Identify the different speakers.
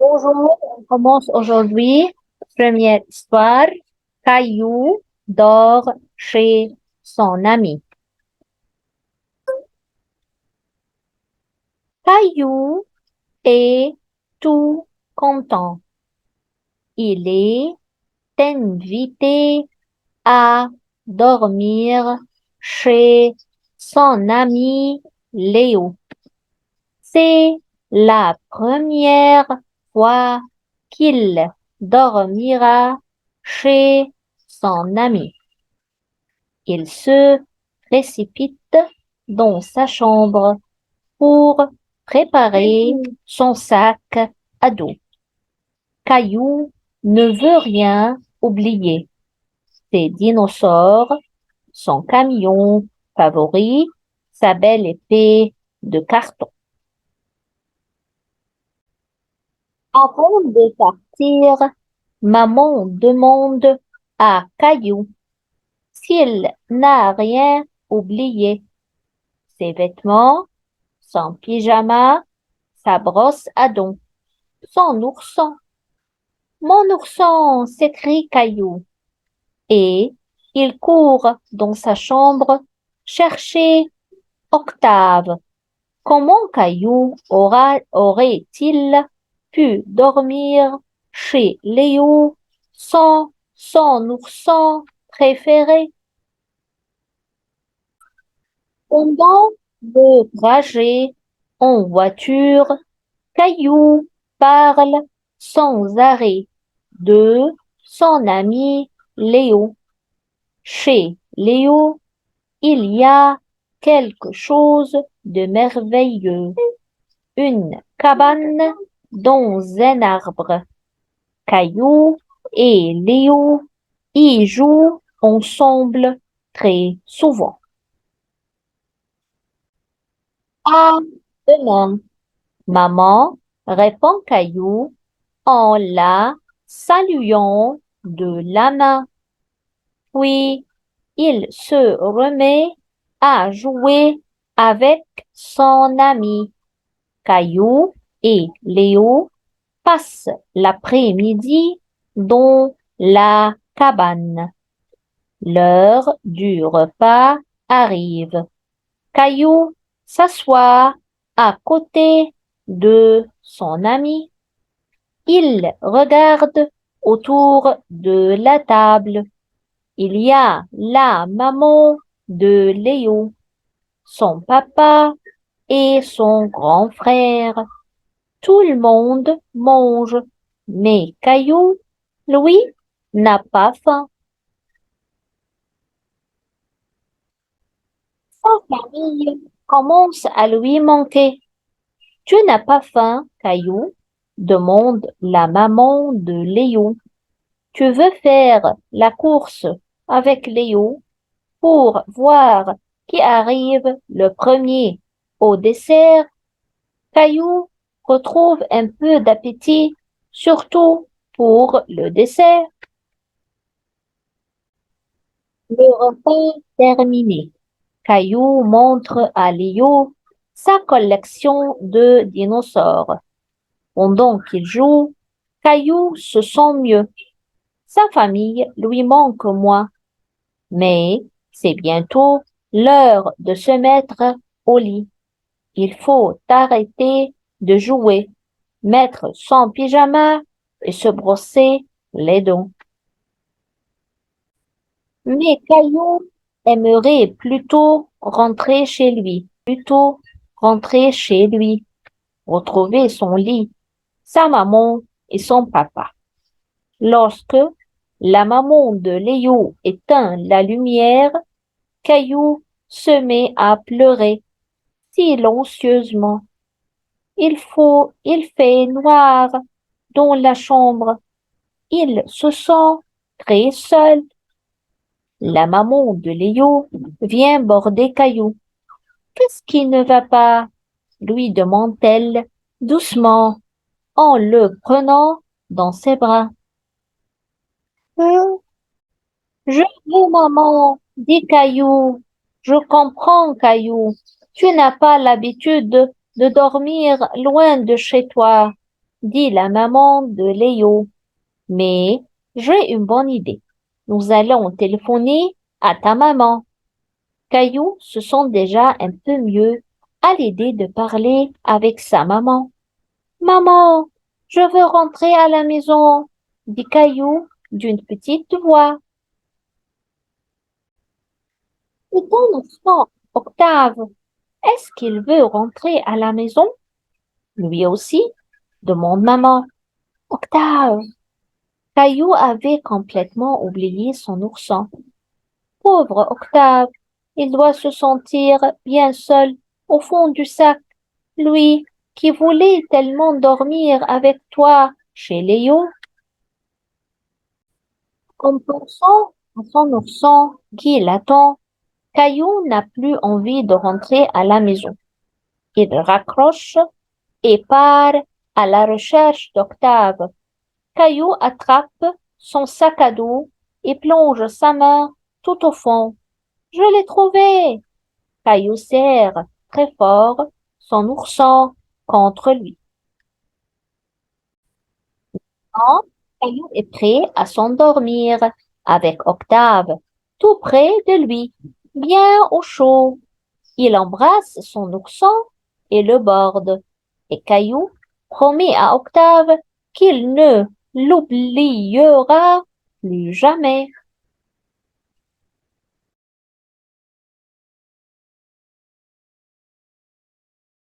Speaker 1: Bonjour, on commence aujourd'hui. Première histoire. Caillou dort chez son ami. Caillou est tout content. Il est invité à dormir chez son ami Léo. C'est la première fois qu'il dormira chez son ami. Il se précipite dans sa chambre pour préparer son sac à dos. Caillou ne veut rien oublier. Ses dinosaures, son camion favori, sa belle épée de carton. Avant de partir, maman demande à Caillou s'il n'a rien oublié. Ses vêtements, son pyjama, sa brosse à dents, son ourson. Mon ourson, s'écrie Caillou. Et il court dans sa chambre chercher Octave. Comment Caillou aurait-il pu dormir chez Léo sans son ourson préféré? Pendant le trajet en voiture, Caillou parle sans arrêt de son ami Léo. Chez Léo, il y a quelque chose de merveilleux. Une cabane dans un arbre. Caillou et Léo y jouent ensemble très souvent. À demain, maman, répond Caillou en la saluant de la main. Puis il se remet à jouer avec son ami. Caillou et Léo passent l'après-midi dans la cabane. L'heure du repas arrive. Caillou s'assoit à côté de son ami. Il regarde autour de la table. Il y a la maman de Léo, son papa et son grand frère. Tout le monde mange, mais Caillou, lui, n'a pas faim. Sa famille commence à lui manquer. Tu n'as pas faim, Caillou? Demande la maman de Léo. Tu veux faire la course avec Léo pour voir qui arrive le premier au dessert? Caillou retrouve un peu d'appétit, surtout pour le dessert. Le repas terminé. Caillou montre à Léo sa collection de dinosaures. Pendant qu'il joue, Caillou se sent mieux. Sa famille lui manque moins. Mais c'est bientôt l'heure de se mettre au lit. Il faut arrêter de jouer, mettre son pyjama et se brosser les dents. Mais Caillou aimerait plutôt rentrer chez lui, retrouver son lit, sa maman et son papa. Lorsque la maman de Léo éteint la lumière, Caillou se met à pleurer silencieusement. Il fait noir dans la chambre. Il se sent très seul. La maman de Léo vient border Caillou. Qu'est-ce qui ne va pas? Lui demande-t-elle doucement en le prenant dans ses bras. Euh, Je veux maman, dit Caillou. Je comprends, Caillou. Tu n'as pas l'habitude de dormir loin de chez toi. dit la maman de Léo. Mais j'ai une bonne idée. Nous allons téléphoner à ta maman. Caillou se sent déjà un peu mieux à l'idée de parler avec sa maman. Maman, je veux rentrer à la maison, dit Caillou d'une petite voix. Et ton enfant, Octave, est-ce qu'il veut rentrer à la maison? Lui aussi, demande maman. Octave, Caillou avait complètement oublié son ourson. Pauvre Octave, il doit se sentir bien seul au fond du sac, lui qui voulait tellement dormir avec toi chez Léo. En pensant à son ourson qui l'attend, Caillou n'a plus envie de rentrer à la maison. Il raccroche et part à la recherche d'Octave. Caillou attrape son sac à dos et plonge sa main tout au fond. Je l'ai trouvé! Caillou serre très fort son ourson contre lui. Quand Caillou est prêt à s'endormir avec Octave tout près de lui, bien au chaud. Il embrasse son ourson et le borde. Et Caillou promet à Octave qu'il ne l'oubliera plus jamais.